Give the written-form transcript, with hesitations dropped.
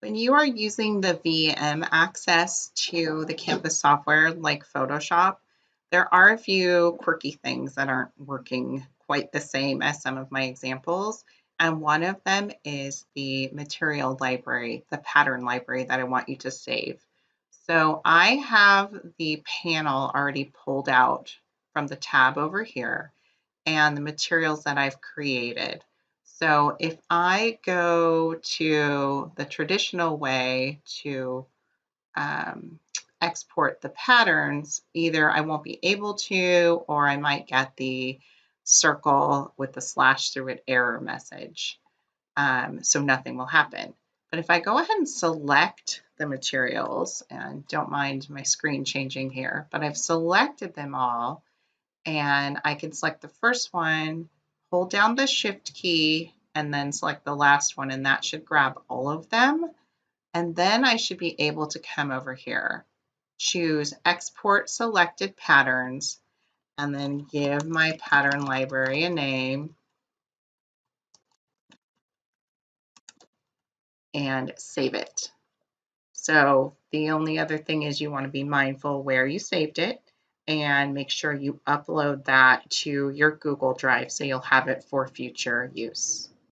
When you are using the VM access to the Canvas software like Photoshop, there are a few quirky things that aren't working quite the same as some of my examples. And one of them is the material library, the pattern library that I want you to save. So I have the panel already pulled out from the tab over here and the materials that I've created. So if I go to the traditional way to export the patterns, either I won't be able to, or I might get the circle with the slash through it error message. So nothing will happen. But if I go ahead and select the materials, and don't mind my screen changing here, but I've selected them all, and I can select the first one, hold down the shift key, and then select the last one, and that should grab all of them. And then I should be able to come over here, choose export selected patterns, and then give my pattern library a name and save it. So the only other thing is you want to be mindful where you saved it and make sure you upload that to your Google Drive so you'll have it for future use.